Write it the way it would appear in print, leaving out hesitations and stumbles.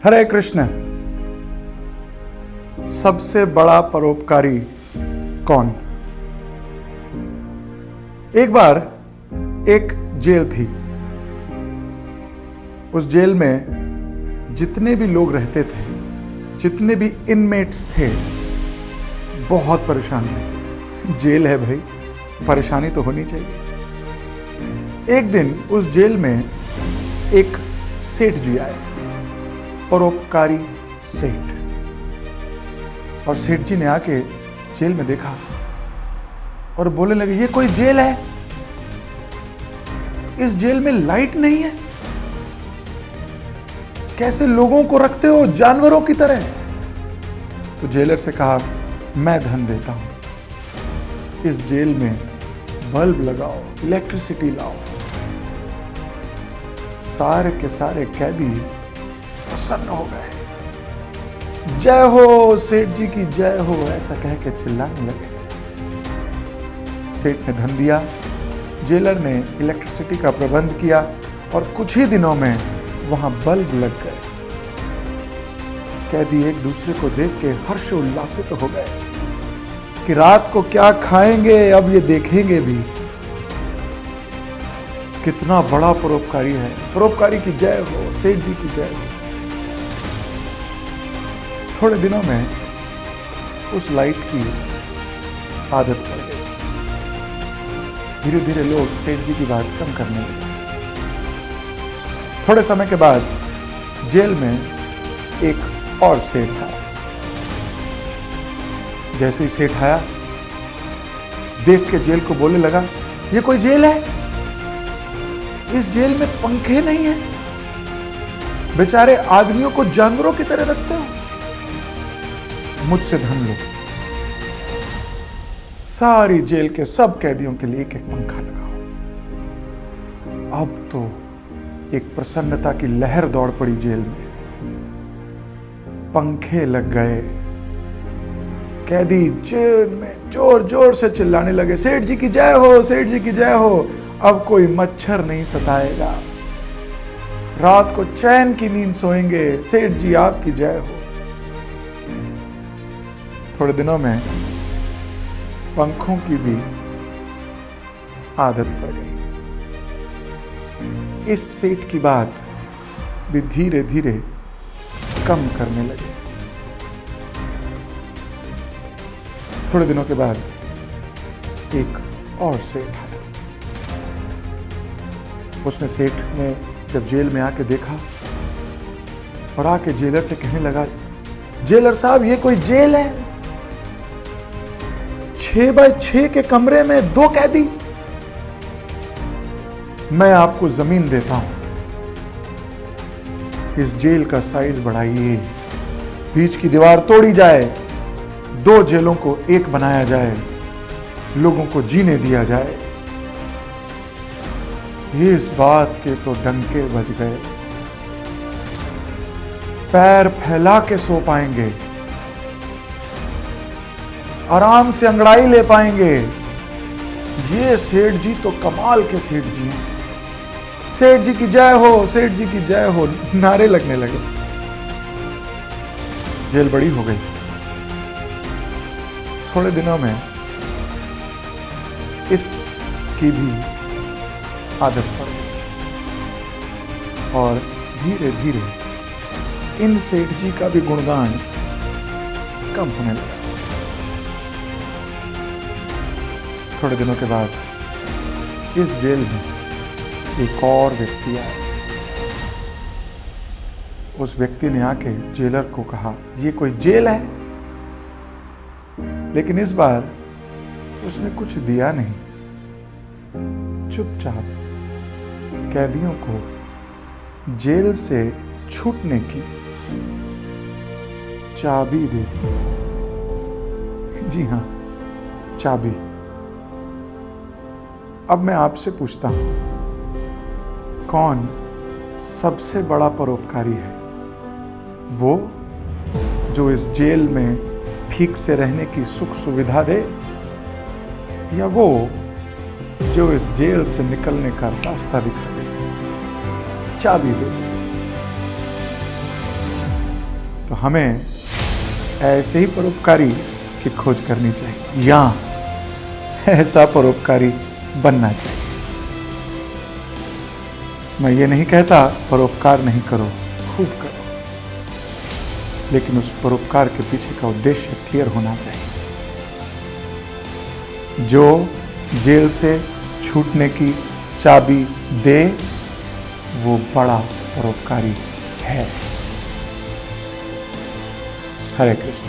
हरे कृष्ण। सबसे बड़ा परोपकारी कौन? एक बार एक जेल थी। उस जेल में जितने भी लोग रहते थे, जितने भी इनमेट्स थे, बहुत परेशान रहते थे। जेल है भाई, परेशानी तो होनी चाहिए। एक दिन उस जेल में एक सेठ जी आए, परोपकारी सेठ। और सेठ जी ने आके जेल में देखा और बोलने लगे, ये कोई जेल है? इस जेल में लाइट नहीं है, कैसे लोगों को रखते हो जानवरों की तरह? तो जेलर से कहा, मैं धन देता हूं, इस जेल में बल्ब लगाओ, इलेक्ट्रिसिटी लाओ। सारे के सारे कैदी प्रसन्न हो गए। जय हो सेठ जी की जय हो, ऐसा कह के चिल्लाने लगे। सेठ ने धन दिया, जेलर ने इलेक्ट्रिसिटी का प्रबंध किया और कुछ ही दिनों में वहां बल्ब लग गए। कैदी एक दूसरे को देख के हर्षोल्लासित हो गए कि रात को क्या खाएंगे, अब ये देखेंगे भी। कितना बड़ा परोपकारी है, परोपकारी की जय हो, सेठ जी की जय हो। थोड़े दिनों में उस लाइट की आदत पड़ गई। धीरे धीरे लोग सेठ जी की बात कम करने लगे। थोड़े समय के बाद जेल में एक और सेठ आया। जैसे ही सेठ आया, देख के जेल को बोलने लगा, ये कोई जेल है? इस जेल में पंखे नहीं है, बेचारे आदमियों को जानवरों की तरह रखते हो। मुझसे धन लो। सारी जेल के सब कैदियों के लिए एक एक पंखा लगाओ। अब तो एक प्रसन्नता की लहर दौड़ पड़ी जेल में। पंखे लग गए। कैदी जेल में जोर जोर से चिल्लाने लगे, सेठ जी की जय हो, सेठ जी की जय हो। अब कोई मच्छर नहीं सताएगा, रात को चैन की नींद सोएंगे, सेठ जी आपकी जय हो। थोड़े दिनों में पंखों की भी आदत पड़ गई। इस सेठ की बात भी धीरे धीरे कम करने लगे। थोड़े दिनों के बाद एक और सेठ आया। उसने सेठ ने जब जेल में आके देखा और आके जेलर से कहने लगा, जेलर साहब ये कोई जेल है? 6 बाय 6 के कमरे में 2 कैदी। मैं आपको जमीन देता हूं, इस जेल का साइज बढ़ाइए, बीच की दीवार तोड़ी जाए, 2 जेलों को एक बनाया जाए, लोगों को जीने दिया जाए। इस बात के तो डंके बज गए। पैर फैला के सो पाएंगे, आराम से अंगड़ाई ले पाएंगे। ये सेठ जी तो कमाल के सेठ जी हैं। सेठ जी की जय हो, सेठ जी की जय हो, नारे लगने लगे। जेल बड़ी हो गई। थोड़े दिनों में इसकी भी आदत पड़ गई और धीरे धीरे इन सेठ जी का भी गुणगान कम होने लगा। थोड़े दिनों के बाद इस जेल में एक और व्यक्ति आया। उस व्यक्ति ने आके जेलर को कहा, ये कोई जेल है? लेकिन इस बार उसने कुछ दिया नहीं, चुपचाप कैदियों को जेल से छूटने की चाबी दे दी। जी हां, चाबी। अब मैं आपसे पूछता हूं, कौन सबसे बड़ा परोपकारी है? वो जो इस जेल में ठीक से रहने की सुख सुविधा दे, या वो जो इस जेल से निकलने का रास्ता दिखा दे, चाबी दे दे? तो हमें ऐसे ही परोपकारी की खोज करनी चाहिए या ऐसा परोपकारी बनना चाहिए। मैं ये नहीं कहता परोपकार नहीं करो, खूब करो, लेकिन उस परोपकार के पीछे का उद्देश्य क्लियर होना चाहिए। जो जेल से छूटने की चाबी दे वो बड़ा परोपकारी है। हरे कृष्ण।